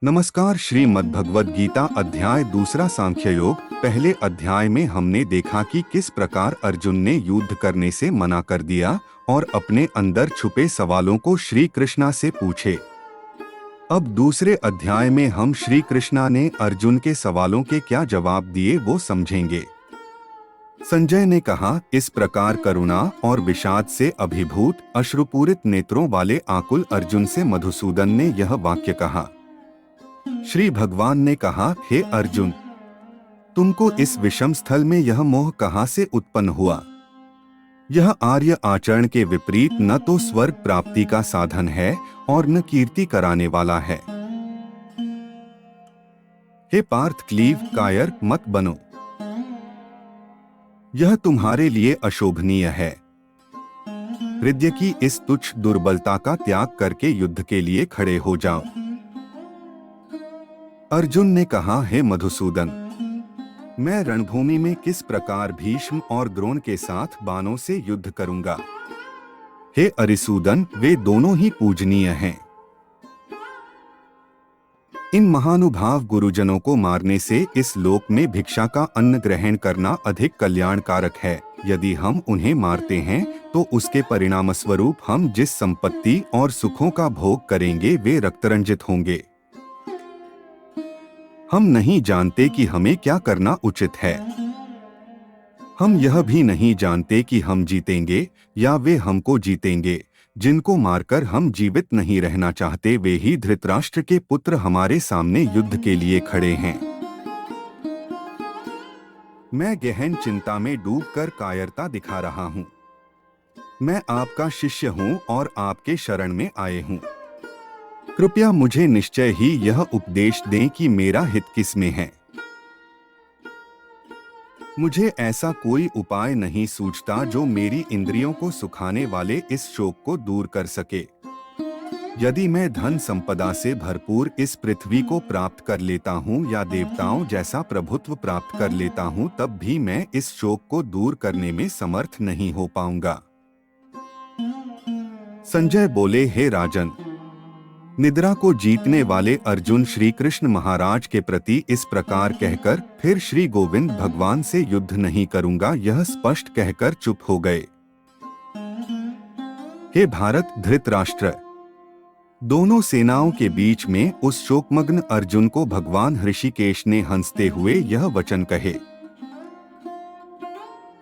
नमस्कार। श्रीमद् भगवद गीता अध्याय दूसरा सांख्य योग। पहले अध्याय में हमने देखा कि किस प्रकार अर्जुन ने युद्ध करने से मना कर दिया और अपने अंदर छुपे सवालों को श्री कृष्णा से पूछे। अब दूसरे अध्याय में हम श्री कृष्णा ने अर्जुन के सवालों के क्या जवाब दिए वो समझेंगे। संजय ने कहा, इस प्रकार करुणा और विषाद से अभिभूत अश्रुपूरित नेत्रों वाले आकुल अर्जुन से मधुसूदन ने यह वाक्य कहा। श्री भगवान ने कहा, हे अर्जुन, तुमको इस विषम स्थल में यह मोह कहाँ से उत्पन्न हुआ? यह आर्य आचरण के विपरीत न तो स्वर्ग प्राप्ति का साधन है और न कीर्ति कराने वाला है। हे पार्थ, क्लीव कायर मत बनो। यह तुम्हारे लिए अशोभनीय है। हृदय की इस तुच्छ दुर्बलता का त्याग करके युद्ध के लिए खड़े हो जाओ। अर्जुन ने कहा, हे मधुसूदन, मैं रणभूमि में किस प्रकार भीष्म और द्रोण के साथ बाणों से युद्ध करूंगा? हे अरिसूदन, वे दोनों ही पूजनीय हैं। इन महानुभाव गुरुजनों को मारने से इस लोक में भिक्षा का अन्न ग्रहण करना अधिक कल्याणकारक है। यदि हम उन्हें मारते हैं तो उसके परिणामस्वरूप हम जिस संपत्ति और सुखों का भोग करेंगे वे रक्तरंजित होंगे। हम नहीं जानते कि हमें क्या करना उचित है। हम यह भी नहीं जानते कि हम जीतेंगे या वे हमको जीतेंगे। जिनको मारकर हम जीवित नहीं रहना चाहते वे ही धृतराष्ट्र के पुत्र हमारे सामने युद्ध के लिए खड़े हैं। मैं गहन चिंता में डूबकर कायरता दिखा रहा हूँ। मैं आपका शिष्य हूँ और आपके शरण में आए हूँ। कृपया मुझे निश्चय ही यह उपदेश दें कि मेरा हित किस में है। मुझे ऐसा कोई उपाय नहीं सूझता जो मेरी इंद्रियों को सुखाने वाले इस शोक को दूर कर सके। यदि मैं धन संपदा से भरपूर इस पृथ्वी को प्राप्त कर लेता हूँ या देवताओं जैसा प्रभुत्व प्राप्त कर लेता हूँ तब भी मैं इस शोक को दूर करने में समर्थ नहीं हो पाऊंगा। संजय बोले, हे राजन, निद्रा को जीतने वाले अर्जुन श्री कृष्ण महाराज के प्रति इस प्रकार कहकर फिर श्री गोविंद भगवान से युद्ध नहीं करूंगा यह स्पष्ट कहकर चुप हो गए। हे भारत धृतराष्ट्र, दोनों सेनाओं के बीच में उस शोकमग्न अर्जुन को भगवान ऋषिकेश ने हंसते हुए यह वचन कहे।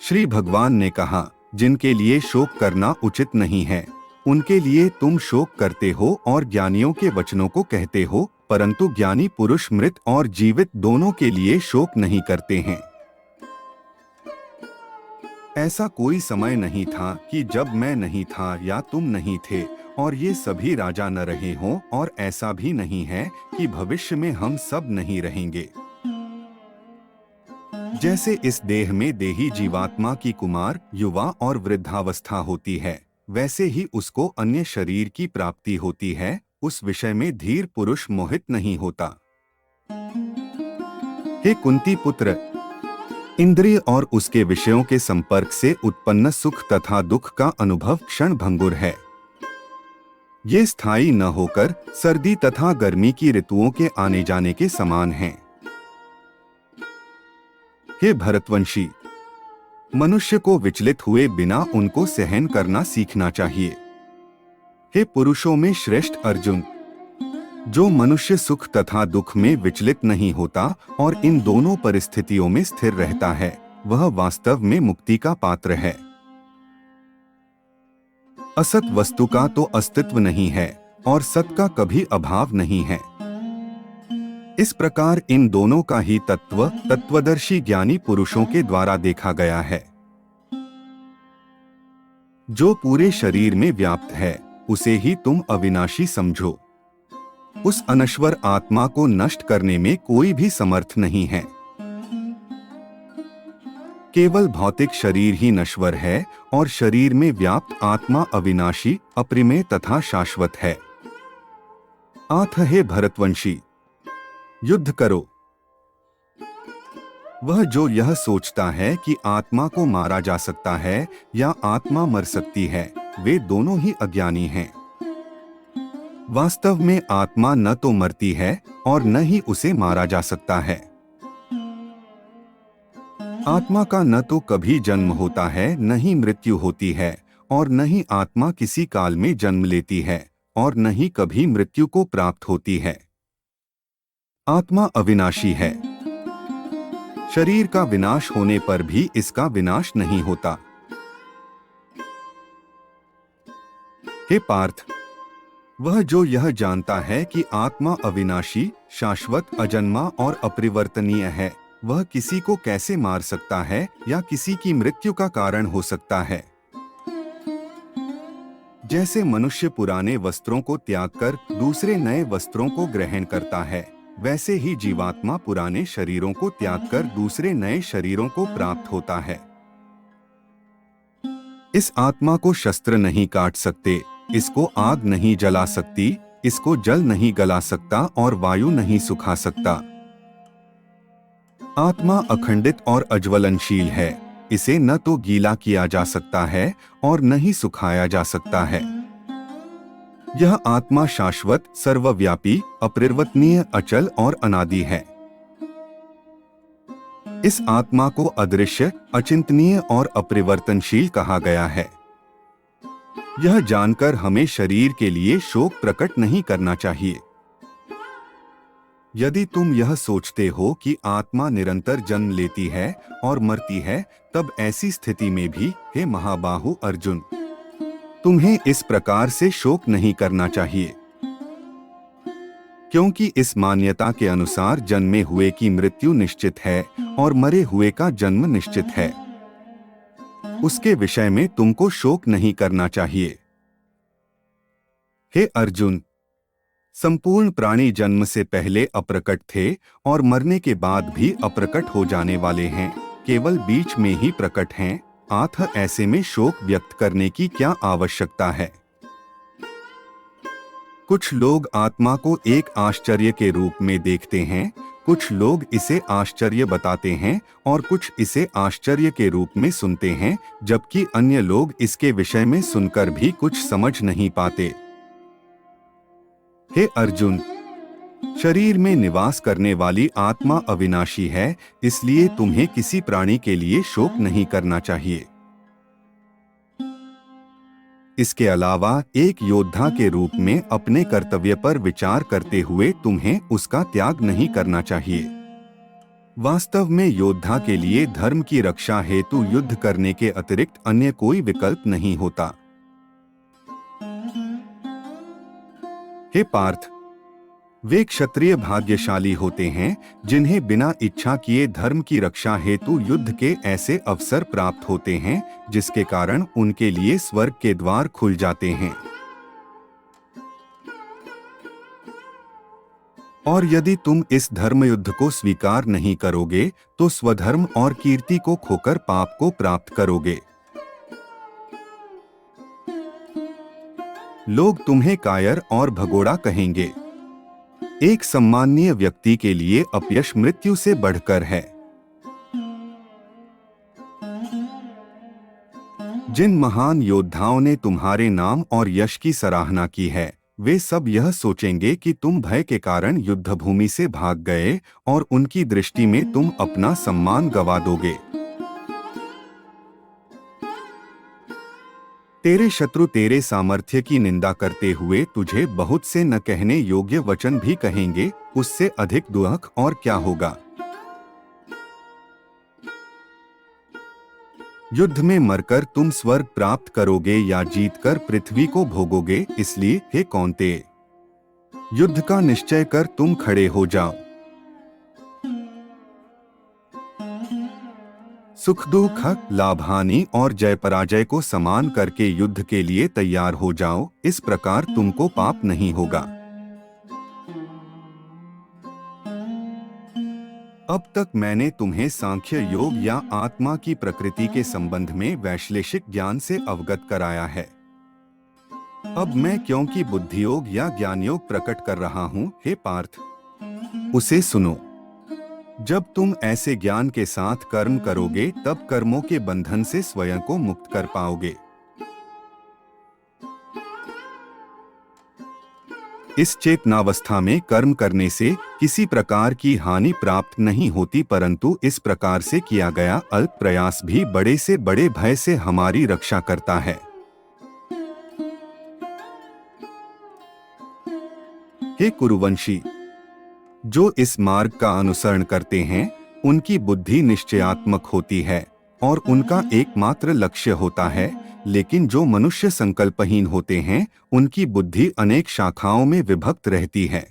श्री भगवान ने कहा, जिनके लिए शोक करना उचित नहीं है उनके लिए तुम शोक करते हो और ज्ञानियों के वचनों को कहते हो, परंतु ज्ञानी पुरुष मृत और जीवित दोनों के लिए शोक नहीं करते हैं। ऐसा कोई समय नहीं था कि जब मैं नहीं था या तुम नहीं थे और ये सभी राजा न रहे हों, और ऐसा भी नहीं है कि भविष्य में हम सब नहीं रहेंगे। जैसे इस देह में देही जीवात्मा की कुमार, युवा और वृद्धावस्था होती है, वैसे ही उसको अन्य शरीर की प्राप्ति होती है। उस विषय में धीर पुरुष मोहित नहीं होता। हे कुंती पुत्र, इंद्रिय और उसके विषयों के संपर्क से उत्पन्न सुख तथा दुख का अनुभव क्षण भंगुर है। ये स्थायी न होकर सर्दी तथा गर्मी की ऋतुओं के आने जाने के समान हैं। हे भरतवंशी, मनुष्य को विचलित हुए बिना उनको सहन करना सीखना चाहिए। हे पुरुषों में श्रेष्ठ अर्जुन, जो मनुष्य सुख तथा दुख में विचलित नहीं होता और इन दोनों परिस्थितियों में स्थिर रहता है वह वास्तव में मुक्ति का पात्र है। असत वस्तु का तो अस्तित्व नहीं है और सत का कभी अभाव नहीं है। इस प्रकार इन दोनों का ही तत्व तत्वदर्शी ज्ञानी पुरुषों के द्वारा देखा गया है। जो पूरे शरीर में व्याप्त है उसे ही तुम अविनाशी समझो। उस अनश्वर आत्मा को नष्ट करने में कोई भी समर्थ नहीं है। केवल भौतिक शरीर ही नश्वर है और शरीर में व्याप्त आत्मा अविनाशी, अप्रिमेय तथा शाश्वत है। आथ हे भरतवंशी, युद्ध करो। वह जो यह सोचता है कि आत्मा को मारा जा सकता है या आत्मा मर सकती है वे दोनों ही अज्ञानी हैं। वास्तव में आत्मा न तो मरती है और न ही उसे मारा जा सकता है। आत्मा का न तो कभी जन्म होता है, न ही मृत्यु होती है, और न ही आत्मा किसी काल में जन्म लेती है और न ही कभी मृत्यु को प्राप्त होती है। आत्मा अविनाशी है। शरीर का विनाश होने पर भी इसका विनाश नहीं होता। हे पार्थ, वह जो यह जानता है कि आत्मा अविनाशी, शाश्वत, अजन्मा और अपरिवर्तनीय है, वह किसी को कैसे मार सकता है या किसी की मृत्यु का कारण हो सकता है। जैसे मनुष्य पुराने वस्त्रों को त्याग कर दूसरे नए वस्त्रों को ग्रहण करता है, वैसे ही जीवात्मा पुराने शरीरों को त्याग कर दूसरे नए शरीरों को प्राप्त होता है। इस आत्मा को शस्त्र नहीं काट सकते, इसको आग नहीं जला सकती, इसको जल नहीं गला सकता और वायु नहीं सुखा सकता। आत्मा अखंडित और अज्वलनशील है। इसे न तो गीला किया जा सकता है और न ही सुखाया जा सकता है। यह आत्मा शाश्वत, सर्वव्यापी, अपरिवर्तनीय, अचल और अनादि है। इस आत्मा को अदृश्य, अचिंतनीय और अपरिवर्तनशील कहा गया है। यह जानकर हमें शरीर के लिए शोक प्रकट नहीं करना चाहिए। यदि तुम यह सोचते हो कि आत्मा निरंतर जन्म लेती है और मरती है, तब ऐसी स्थिति में भी, हे महाबाहु अर्जुन, तुम्हें इस प्रकार से शोक नहीं करना चाहिए, क्योंकि इस मान्यता के अनुसार जन्मे हुए की मृत्यु निश्चित है और मरे हुए का जन्म निश्चित है। उसके विषय में तुमको शोक नहीं करना चाहिए। हे अर्जुन, संपूर्ण प्राणी जन्म से पहले अप्रकट थे और मरने के बाद भी अप्रकट हो जाने वाले हैं, केवल बीच में ही प्रकट हैं। अतः ऐसे में शोक व्यक्त करने की क्या आवश्यकता है। कुछ लोग आत्मा को एक आश्चर्य के रूप में देखते हैं, कुछ लोग इसे आश्चर्य बताते हैं और कुछ इसे आश्चर्य के रूप में सुनते हैं, जबकि अन्य लोग इसके विषय में सुनकर भी कुछ समझ नहीं पाते। हे अर्जुन, शरीर में निवास करने वाली आत्मा अविनाशी है, इसलिए तुम्हें किसी प्राणी के लिए शोक नहीं करना चाहिए। इसके अलावा एक योद्धा के रूप में अपने कर्तव्य पर विचार करते हुए तुम्हें उसका त्याग नहीं करना चाहिए। वास्तव में योद्धा के लिए धर्म की रक्षा हेतु युद्ध करने के अतिरिक्त अन्य कोई विकल्प नहीं होता। हे पार्थ, वे क्षत्रिय भाग्यशाली होते हैं जिन्हें बिना इच्छा किए धर्म की रक्षा हेतु युद्ध के ऐसे अवसर प्राप्त होते हैं जिसके कारण उनके लिए स्वर्ग के द्वार खुल जाते हैं। और यदि तुम इस धर्म युद्ध को स्वीकार नहीं करोगे तो स्वधर्म और कीर्ति को खोकर पाप को प्राप्त करोगे। लोग तुम्हें कायर और भगोड़ा कहेंगे। एक सम्माननीय व्यक्ति के लिए अपयश मृत्यु से बढ़कर है। जिन महान योद्धाओं ने तुम्हारे नाम और यश की सराहना की है, वे सब यह सोचेंगे कि तुम भय के कारण युद्धभूमि से भाग गए और उनकी दृष्टि में तुम अपना सम्मान गंवा दोगे। तेरे शत्रु तेरे सामर्थ्य की निंदा करते हुए तुझे बहुत से न कहने योग्य वचन भी कहेंगे, उससे अधिक दुख और क्या होगा। युद्ध में मरकर तुम स्वर्ग प्राप्त करोगे या जीतकर पृथ्वी को भोगोगे, इसलिए हे कौन्तेय, युद्ध का निश्चय कर तुम खड़े हो जाओ। सुख दुख, लाभ हानि और जय पराजय को समान करके युद्ध के लिए तैयार हो जाओ, इस प्रकार तुमको पाप नहीं होगा। अब तक मैंने तुम्हें सांख्य योग या आत्मा की प्रकृति के संबंध में वैश्लेषिक ज्ञान से अवगत कराया है। अब मैं क्योंकि बुद्धि योग या ज्ञान योग प्रकट कर रहा हूँ, हे पार्थ, उसे सुनो। जब तुम ऐसे ज्ञान के साथ कर्म करोगे तब कर्मों के बंधन से स्वयं को मुक्त कर पाओगे। इस चेतनावस्था में कर्म करने से किसी प्रकार की हानि प्राप्त नहीं होती, परंतु इस प्रकार से किया गया अल्प प्रयास भी बड़े से बड़े भय से हमारी रक्षा करता है। हे कुरुवंशी, जो इस मार्ग का अनुसरण करते हैं उनकी बुद्धि निश्चयात्मक होती है और उनका एकमात्र लक्ष्य होता है, लेकिन जो मनुष्य संकल्पहीन होते हैं उनकी बुद्धि अनेक शाखाओं में विभक्त रहती है।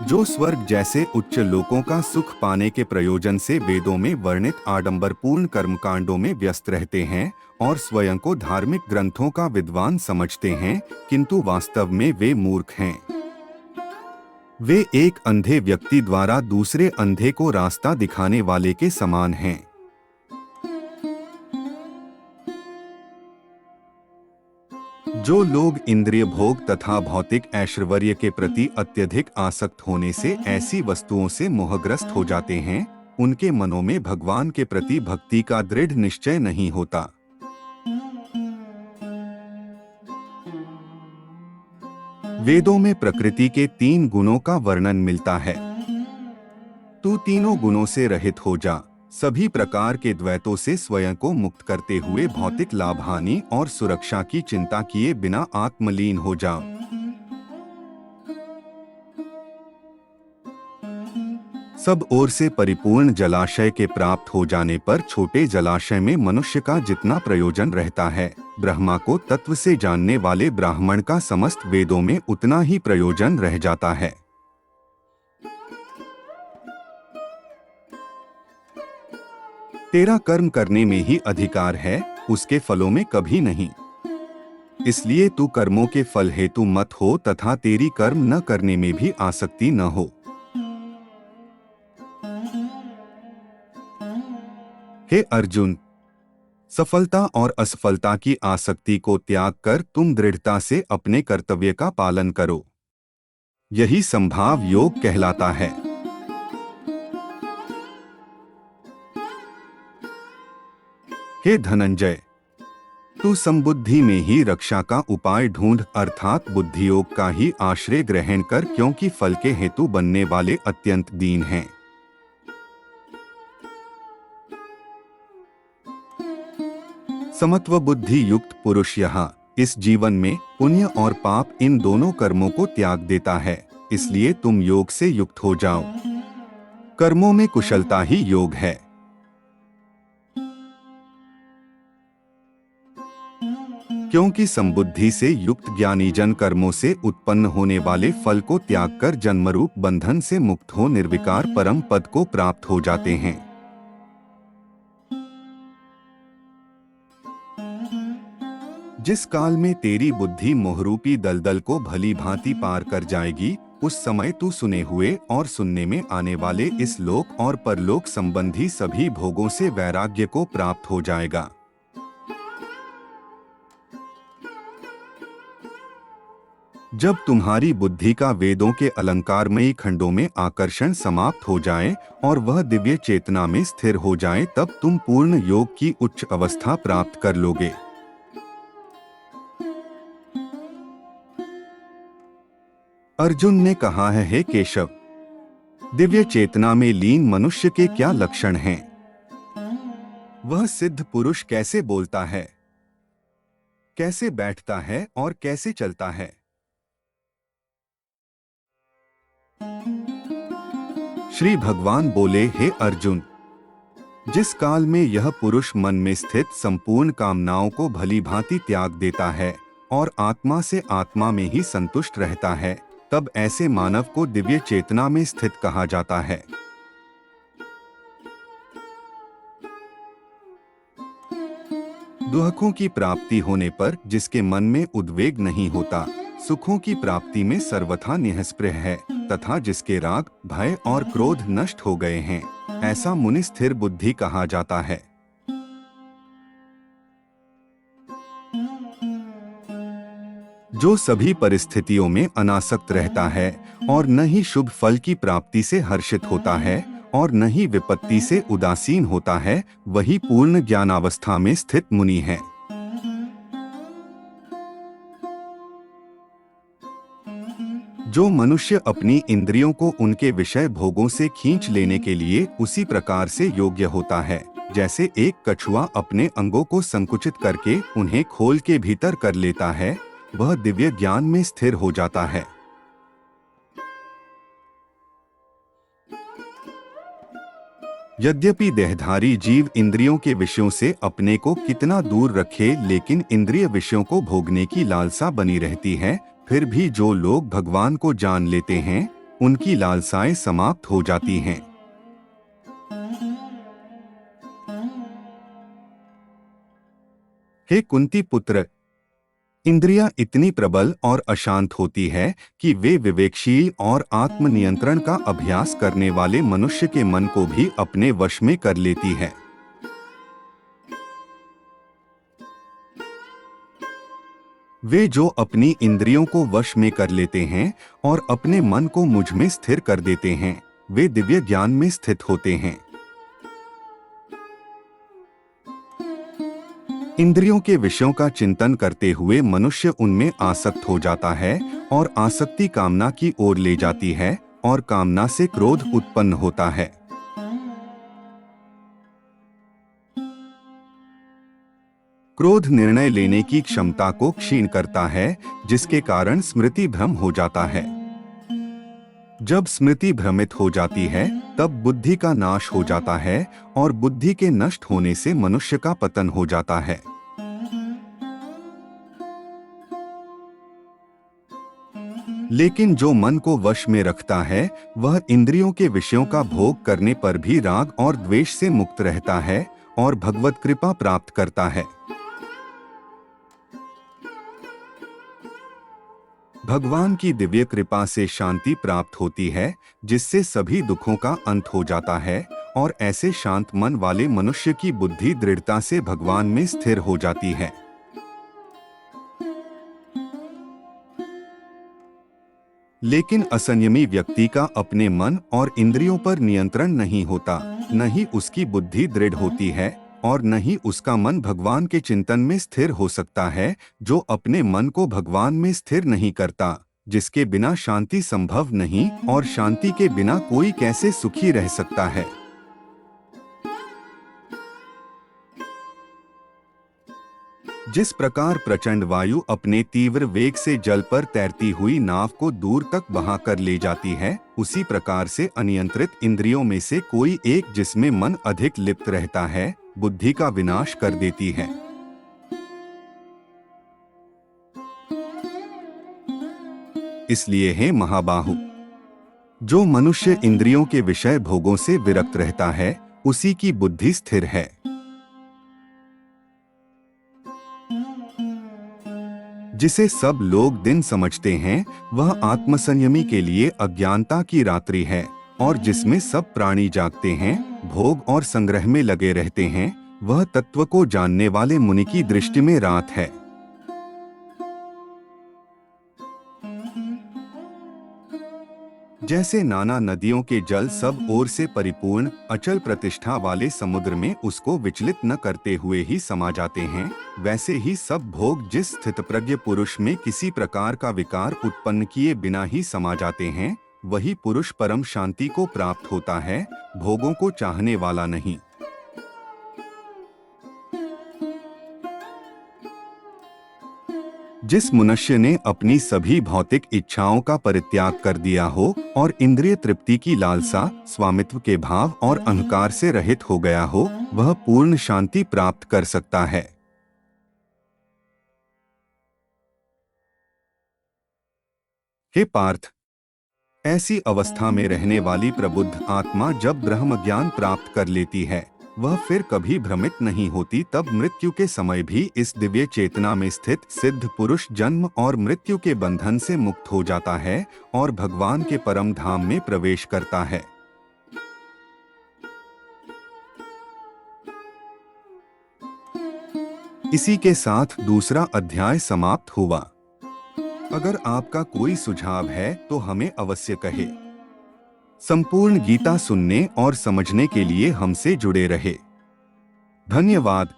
जो स्वर्ग जैसे उच्च लोकों का सुख पाने के प्रयोजन से वेदों में वर्णित आडंबरपूर्ण कर्मकांडों में व्यस्त रहते हैं और स्वयं को धार्मिक ग्रंथों का विद्वान समझते हैं, किंतु वास्तव में वे मूर्ख हैं। वे एक अंधे व्यक्ति द्वारा दूसरे अंधे को रास्ता दिखाने वाले के समान हैं। जो लोग इंद्रिय भोग तथा भौतिक ऐश्वर्य के प्रति अत्यधिक आसक्त होने से ऐसी वस्तुओं से मोहग्रस्त हो जाते हैं, उनके मनों में भगवान के प्रति भक्ति का दृढ़ निश्चय नहीं होता। वेदों में प्रकृति के 3 गुणों का वर्णन मिलता है। तू तीनों गुणों से रहित हो जा, सभी प्रकार के द्वैतों से स्वयं को मुक्त करते हुए भौतिक लाभ हानि और सुरक्षा की चिंता किए बिना आत्मलीन हो जाओ। सब ओर से परिपूर्ण जलाशय के प्राप्त हो जाने पर छोटे जलाशय में मनुष्य का जितना प्रयोजन रहता है, ब्रह्मा को तत्व से जानने वाले ब्राह्मण का समस्त वेदों में उतना ही प्रयोजन रह जाता है। तेरा कर्म करने में ही अधिकार है, उसके फलों में कभी नहीं। इसलिए तू कर्मों के फल हेतु मत हो तथा तेरी कर्म न करने में भी आसक्ति न हो। हे अर्जुन, सफलता और असफलता की आसक्ति को त्याग कर तुम दृढ़ता से अपने कर्तव्य का पालन करो। यही संभाव योग कहलाता है। हे धनंजय, तू संबुद्धि में ही रक्षा का उपाय ढूंढ, अर्थात बुद्धि योग का ही आश्रय ग्रहण कर, क्योंकि फल के हेतु बनने वाले अत्यंत दीन हैं। समत्व बुद्धि युक्त पुरुष यहाँ इस जीवन में पुण्य और पाप इन दोनों कर्मों को त्याग देता है। इसलिए तुम योग से युक्त हो जाओ। कर्मों में कुशलता ही योग है। क्योंकि संबुद्धि से युक्त ज्ञानी जन कर्मों से उत्पन्न होने वाले फल को त्याग कर जन्मरूप बंधन से मुक्त हो निर्विकार परम पद को प्राप्त हो जाते हैं। जिस काल में तेरी बुद्धि मोहरूपी दलदल को भली भांति पार कर जाएगी, उस समय तू सुने हुए और सुनने में आने वाले इस लोक और परलोक संबंधी सभी भोगों से वैराग्य को प्राप्त हो जाएगा। जब तुम्हारी बुद्धि का वेदों के अलंकारमयी खंडों में आकर्षण समाप्त हो जाए और वह दिव्य चेतना में स्थिर हो जाए, तब तुम पूर्ण योग की उच्च अवस्था प्राप्त कर लोगे। अर्जुन ने कहा है, हे केशव, दिव्य चेतना में लीन मनुष्य के क्या लक्षण हैं? वह सिद्ध पुरुष कैसे बोलता है, कैसे बैठता है और कैसे चलता है? श्री भगवान बोले, हे अर्जुन, जिस काल में यह पुरुष मन में स्थित संपूर्ण कामनाओं को भली भांति त्याग देता है और आत्मा से आत्मा में ही संतुष्ट रहता है, तब ऐसे मानव को दिव्य चेतना में स्थित कहा जाता है। दुखों की प्राप्ति होने पर जिसके मन में उद्वेग नहीं होता, सुखों की प्राप्ति में सर्वथा निःस्पृह है तथा जिसके राग, भय और क्रोध नष्ट हो गए हैं, ऐसा मुनि स्थिर बुद्धि कहा जाता है। जो सभी परिस्थितियों में अनासक्त रहता है और न ही शुभ फल की प्राप्ति से हर्षित होता है और न ही विपत्ति से उदासीन होता है, वही पूर्ण ज्ञानावस्था में स्थित मुनि है। जो मनुष्य अपनी इंद्रियों को उनके विषय भोगों से खींच लेने के लिए उसी प्रकार से योग्य होता है जैसे एक कछुआ अपने अंगों को संकुचित करके उन्हें खोल के भीतर कर लेता है, वह दिव्य ज्ञान में स्थिर हो जाता है। यद्यपि देहधारी जीव इंद्रियों के विषयों से अपने को कितना दूर रखे, लेकिन इंद्रिय विषयों को भोगने की लालसा बनी रहती है। फिर भी जो लोग भगवान को जान लेते हैं, उनकी लालसाएं समाप्त हो जाती हैं। हे कुंती पुत्र, इंद्रियां इतनी प्रबल और अशांत होती है कि वे विवेकशील और आत्मनियंत्रण का अभ्यास करने वाले मनुष्य के मन को भी अपने वश में कर लेती है। वे जो अपनी इंद्रियों को वश में कर लेते हैं और अपने मन को मुझ में स्थिर कर देते हैं, वे दिव्य ज्ञान में स्थित होते हैं। इंद्रियों के विषयों का चिंतन करते हुए मनुष्य उनमें आसक्त हो जाता है और आसक्ति कामना की ओर ले जाती है और कामना से क्रोध उत्पन्न होता है। क्रोध निर्णय लेने की क्षमता को क्षीण करता है, जिसके कारण स्मृति भ्रम हो जाता है। जब स्मृति भ्रमित हो जाती है, तब बुद्धि का नाश हो जाता है और बुद्धि के नष्ट होने से मनुष्य का पतन हो जाता है। लेकिन जो मन को वश में रखता है, वह इंद्रियों के विषयों का भोग करने पर भी राग और द्वेष से मुक्त रहता है और भगवत कृपा प्राप्त करता है। भगवान की दिव्य कृपा से शांति प्राप्त होती है, जिससे सभी दुखों का अंत हो जाता है और ऐसे शांत मन वाले मनुष्य की बुद्धि दृढ़ता से भगवान में स्थिर हो जाती है। लेकिन असंयमी व्यक्ति का अपने मन और इंद्रियों पर नियंत्रण नहीं होता, न ही उसकी बुद्धि दृढ़ होती है और न ही उसका मन भगवान के चिंतन में स्थिर हो सकता है। जो अपने मन को भगवान में स्थिर नहीं करता, जिसके बिना शांति संभव नहीं और शांति के बिना कोई कैसे सुखी रह सकता है। जिस प्रकार प्रचंड वायु अपने तीव्र वेग से जल पर तैरती हुई नाव को दूर तक बहाकर ले जाती है, उसी प्रकार से अनियंत्रित इंद्रियों में से कोई एक जिसमें मन अधिक लिप्त रहता है, बुद्धि का विनाश कर देती है। इसलिए हे महाबाहु, जो मनुष्य इंद्रियों के विषय भोगों से विरक्त रहता है, उसी की बुद्धि स्थिर है। जिसे सब लोग दिन समझते हैं, वह आत्मसंयमी के लिए अज्ञानता की रात्रि है, और जिसमें सब प्राणी जागते हैं, भोग और संग्रह में लगे रहते हैं, वह तत्व को जानने वाले मुनि की दृष्टि में रात है। जैसे नाना नदियों के जल सब ओर से परिपूर्ण अचल प्रतिष्ठा वाले समुद्र में उसको विचलित न करते हुए ही समा जाते हैं, वैसे ही सब भोग जिस स्थितप्रज्ञ पुरुष में किसी प्रकार का विकार उत्पन्न किए बिना ही समा जाते हैं, वही पुरुष परम शांति को प्राप्त होता है, भोगों को चाहने वाला नहीं। जिस मनुष्य ने अपनी सभी भौतिक इच्छाओं का परित्याग कर दिया हो और इंद्रिय तृप्ति की लालसा, स्वामित्व के भाव और अहंकार से रहित हो गया हो, वह पूर्ण शांति प्राप्त कर सकता है। हे पार्थ, ऐसी अवस्था में रहने वाली प्रबुद्ध आत्मा जब ब्रह्म ज्ञान प्राप्त कर लेती है, वह फिर कभी भ्रमित नहीं होती। तब मृत्यु के समय भी इस दिव्य चेतना में स्थित सिद्ध पुरुष जन्म और मृत्यु के बंधन से मुक्त हो जाता है और भगवान के परम धाम में प्रवेश करता है। इसी के साथ दूसरा अध्याय समाप्त हुआ। अगर आपका कोई सुझाव है तो हमें अवश्य कहे। संपूर्ण गीता सुनने और समझने के लिए हमसे जुड़े रहे। धन्यवाद।